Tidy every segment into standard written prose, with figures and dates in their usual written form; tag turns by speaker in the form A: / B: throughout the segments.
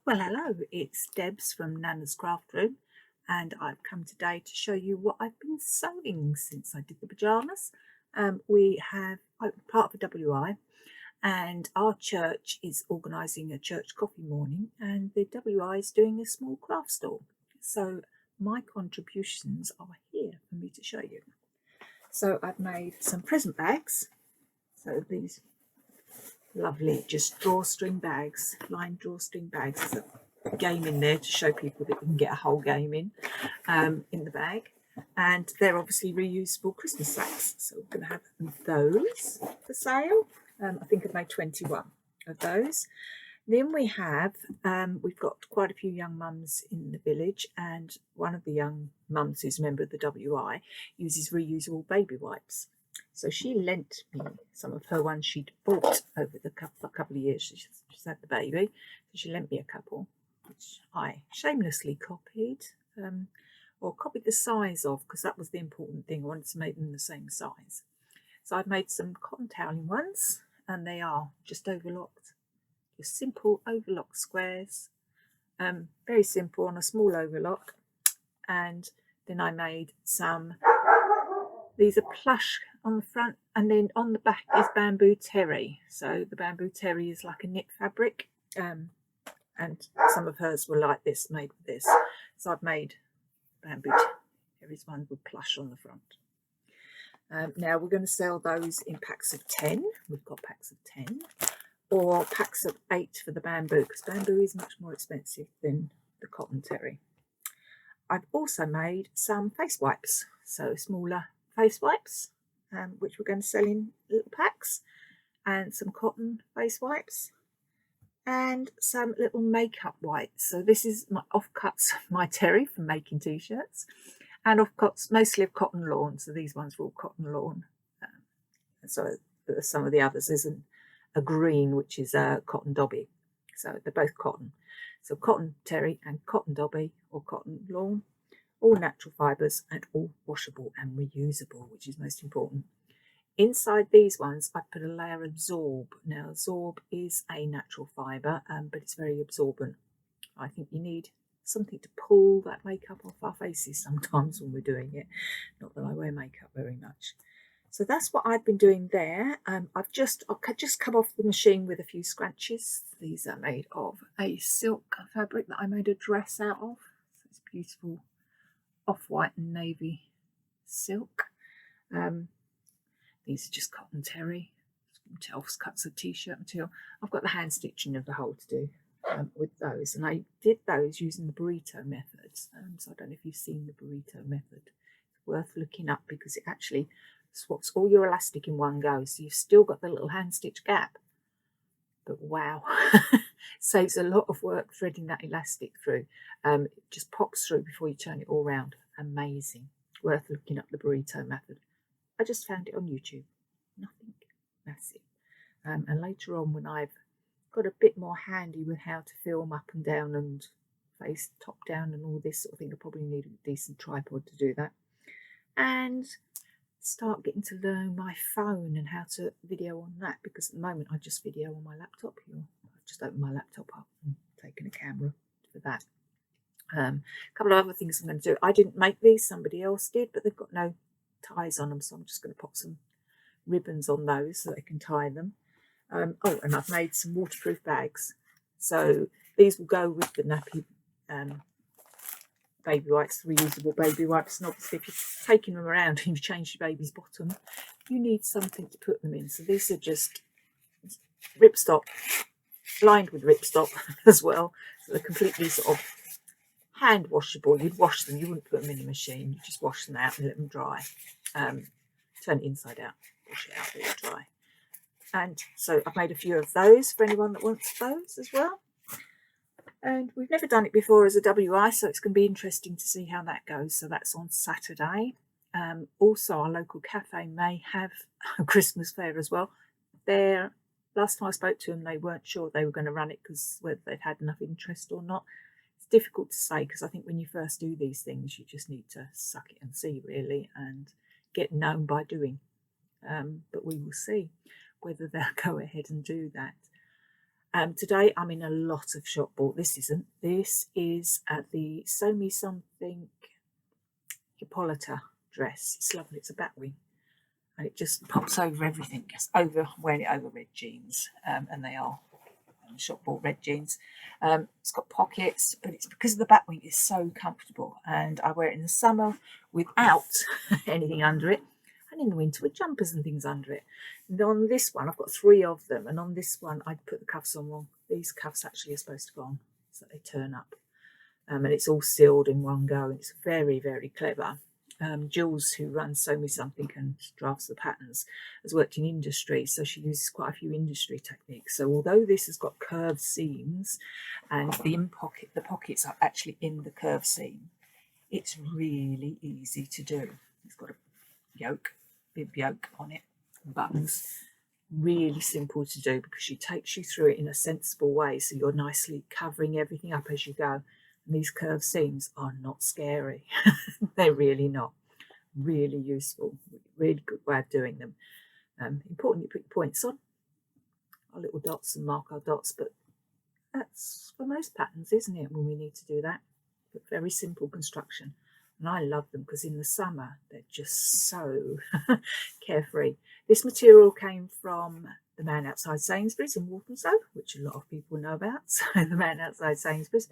A: Well, hello, it's Debs from Nana's Craft Room, and I've come today to show you what I've been sewing since I did the pyjamas. I'm part of a WI, and our church is organising a church coffee morning, and the WI is doing a small craft stall. So my contributions are here for me to show you. So I've made some present bags. So these lovely just drawstring bags, lined drawstring bags. There's a game in there to show people that you can get a whole game in the bag, and they're obviously reusable Christmas sacks, so we're going to have those for sale. I think I've made 21 of those. Then we've got quite a few young mums in the village, and one of the young mums who's a member of the WI uses reusable baby wipes. So she lent me some of her ones she'd bought over the couple of years she's had the baby. So she lent me a couple, which I shamelessly copied, or copied the size of, because that was the important thing. I wanted to make them the same size. So I've made some cotton toweling ones, and they are just overlocked. Just simple overlock squares, very simple on a small overlock. And then I made some. These are plush on the front, and then on the back is bamboo terry. So the bamboo terry is like a knit fabric, and some of hers were like this, made with this. So I've made bamboo terry's one with plush on the front. Now we're going to sell those in packs of 10. We've got packs of 10, or packs of 8 for the bamboo, because bamboo is much more expensive than the cotton terry. I've also made some face wipes, so smaller face wipes, which we're going to sell in little packs, and some cotton face wipes, and some little makeup wipes. So this is my offcuts of my terry from making t-shirts, and offcuts mostly of cotton lawn. So these ones are all cotton lawn. So some of the others isn't a green, which is a cotton dobby. So they're both cotton. So cotton terry and cotton dobby or cotton lawn. All natural fibres and all washable and reusable, which is most important. Inside these ones, I put a layer of Zorb. Now, Zorb is a natural fibre, but it's very absorbent. I think you need something to pull that makeup off our faces sometimes when we're doing it. Not that I wear makeup very much. So that's what I've been doing there. I've just come off the machine with a few scrunchies. These are made of a silk fabric that I made a dress out of. So it's beautiful off-white and navy silk. These are just cotton terry, cuts of t-shirt material. I've got the hand stitching of the whole to do with those, and I did those using the burrito method. So I don't know if you've seen the burrito method. It's worth looking up, because it actually swaps all your elastic in one go, so you've still got the little hand stitch gap, but wow, saves a lot of work threading that elastic through. It just pops through before you turn it all round. Amazing. Worth looking up the burrito method. I just found it on YouTube. Nothing massive. And later on, when I've got a bit more handy with how to film up and down and face top down and all this sort of thing, I probably need a decent tripod to do that. And start getting to learn my phone and how to video on that, because at the moment I just video on my laptop here. I've just opened my laptop up and taken a camera for that. A couple of other things I'm going to do. I didn't make these, somebody else did, but they've got no ties on them, so I'm just going to pop some ribbons on those so they can tie them. And I've made some waterproof bags, so these will go with the nappy baby wipes, reusable baby wipes. And obviously, if you're taking them around and you've changed your baby's bottom, you need something to put them in. So these are just ripstop, lined with ripstop as well. So they're completely sort of hand washable. You'd wash them, you wouldn't put them in a machine. You just wash them out and let them dry. Turn it inside out, wash it out, let it dry. And so I've made a few of those for anyone that wants those as well. And we've never done it before as a WI, so it's going to be interesting to see how that goes. So that's on Saturday. Also, our local cafe may have a Christmas fair as well. Last time I spoke to them, they weren't sure they were going to run it, because whether they've had enough interest or not. It's difficult to say, because I think when you first do these things, you just need to suck it and see, really, and get known by doing. But we will see whether they'll go ahead and do that. Today I'm in a lot of shop bought. This isn't. This is the Sew Me Something Hippolyta dress. It's lovely. It's a batwing. And it just pops over everything. Just over wearing it over red jeans. And they are shop bought red jeans. It's got pockets, but it's because of the batwing is so comfortable. And I wear it in the summer without anything under it. And in the winter with jumpers and things under it. And on this one, I've got 3 of them. And on this one, I put the cuffs on wrong. These cuffs actually are supposed to go on so they turn up. And it's all sealed in one go. It's very, very clever. Jules, who runs Sew Me Something and drafts the patterns, has worked in industry, so she uses quite a few industry techniques. So although this has got curved seams and the pockets are actually in the curved seam, it's really easy to do. It's got a yoke, bib yoke on it, buttons. Really simple to do because she takes you through it in a sensible way, so you're nicely covering everything up as you go. And these curved seams are not scary. They're really not. Really useful. Really good way of doing them. Important you put your points on. Our little dots and mark our dots, but that's for most patterns, isn't it, when we need to do that? But very simple construction. And I love them because in the summer, they're just so carefree. This material came from the man outside Sainsbury's in Walthamstow, which a lot of people know about. So the man outside Sainsbury's.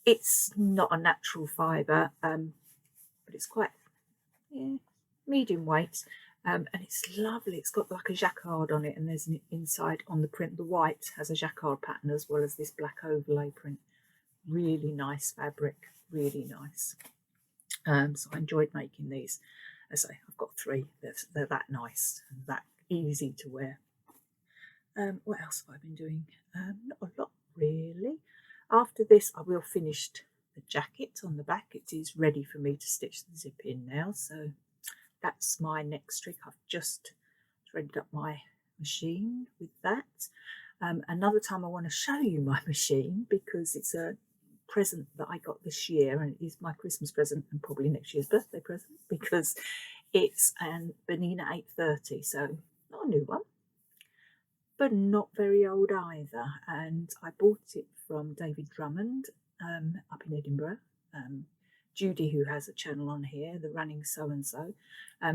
A: It's not a natural fibre, but it's quite medium weight, and it's lovely. It's got like a jacquard on it, and there's an inside on the print. The white has a jacquard pattern as well as this black overlay print. Really nice fabric, really nice. So I enjoyed making these. As I say, I've got 3. They're that nice and that easy to wear. What else have I been doing? Not a lot really. After this, I will finish the jacket on the back. It is ready for me to stitch the zip in now. So that's my next trick. I've just threaded up my machine with that. Another time I want to show you my machine because it's a present that I got this year, and it is my Christmas present and probably next year's birthday present because it's an Bernina 830. So not a new one, but not very old either. And I bought it from David Drummond up in Edinburgh. Judy, who has a channel on here, the Running So and So,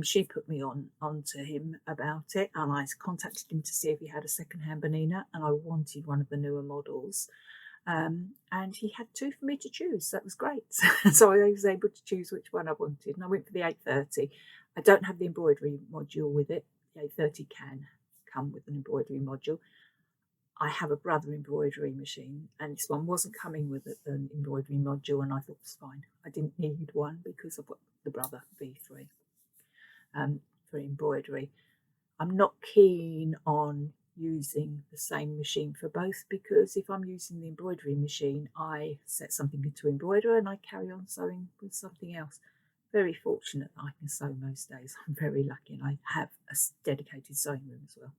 A: she put me onto him about it, and I contacted him to see if he had a second-hand Bernina, and I wanted one of the newer models. And he had 2 for me to choose, so that was great. So I was able to choose which one I wanted, and I went for the 830. I don't have the embroidery module with it. The 830 can come with an embroidery module. I have a brother embroidery machine, and this one wasn't coming with an embroidery module, and I thought it was fine. I didn't need one because I've got the brother V3 for embroidery. I'm not keen on using the same machine for both because if I'm using the embroidery machine, I set something into embroider and I carry on sewing with something else. Very fortunate that I can sew most days. I'm very lucky, and I have a dedicated sewing room as well.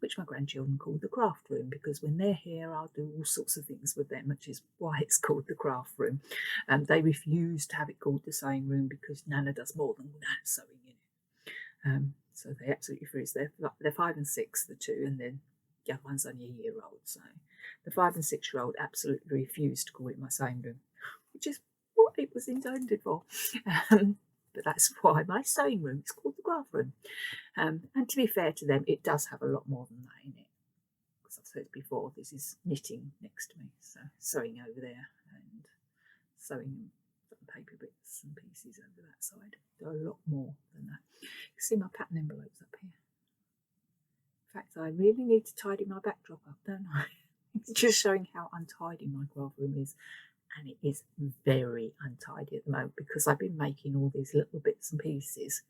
A: Which my grandchildren call the craft room because when they're here I'll do all sorts of things with them, which is why it's called the craft room. They refuse to have it called the sewing room because Nana does more than that sewing in it. So they absolutely freeze. They're 5 and 6, the 2, and then the other one's only a year old. So the 5 and 6-year-old absolutely refused to call it my sewing room, which is what it was intended for. But that's why my sewing room is called the craft room. And to be fair to them, it does have a lot more than that in it. Because I've said before, this is knitting next to me, so sewing over there and sewing paper bits and pieces over that side. Do a lot more than that. You can see my pattern envelopes up here. In fact, I really need to tidy my backdrop up, don't I? It's just showing how untidy my craft room is. And it is very untidy at the moment because I've been making all these little bits and pieces.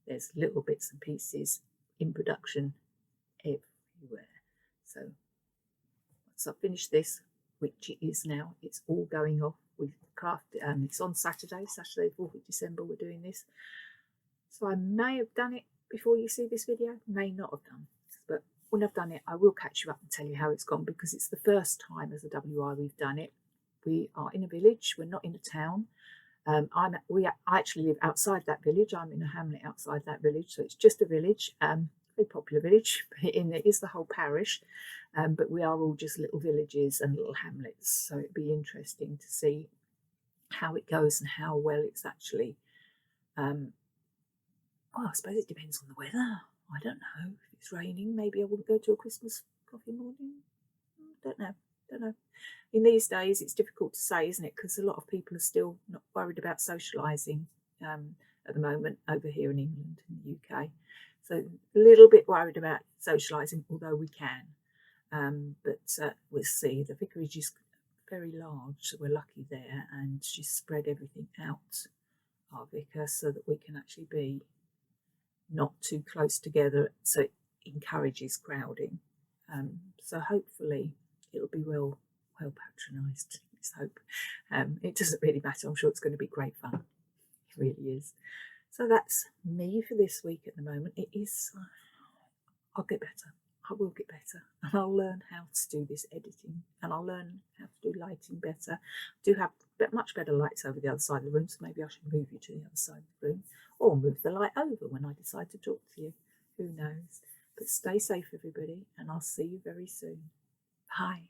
A: There's little bits and pieces in production everywhere. So once I've finished this, which it is now, it's all going off with Crafty. It's on Saturday, 4th of December, we're doing this. So I may have done it before you see this video, may not have done. But when I've done it, I will catch you up and tell you how it's gone because it's the first time as a WI we've done it. We are in a village, we're not in a town. I actually live outside that village. I'm in a hamlet outside that village, so it's just a village, very popular village, but in there is the whole parish. But we are all just little villages and little hamlets, so it'd be interesting to see how it goes and how well it's actually. Well, I suppose it depends on the weather. I don't know. If it's raining, maybe I wouldn't go to a Christmas coffee morning. Don't know. In these days, it's difficult to say, isn't it? Because a lot of people are still not worried about socialising at the moment over here in England and the UK. So a little bit worried about socialising, although we can. But we'll see. The vicarage is very large, so we're lucky there, and she's spread everything out, our vicar, so that we can actually be not too close together, so it encourages crowding. So hopefully it'll be well patronised. Let's hope. It doesn't really matter. I'm sure it's going to be great fun. It really is. So that's me for this week at the moment. It is. I'll get better. I will get better, and I'll learn how to do this editing, and I'll learn how to do lighting better. I do have much better lights over the other side of the room, so maybe I should move you to the other side of the room, or move the light over when I decide to talk to you. Who knows? But stay safe, everybody, and I'll see you very soon. Bye.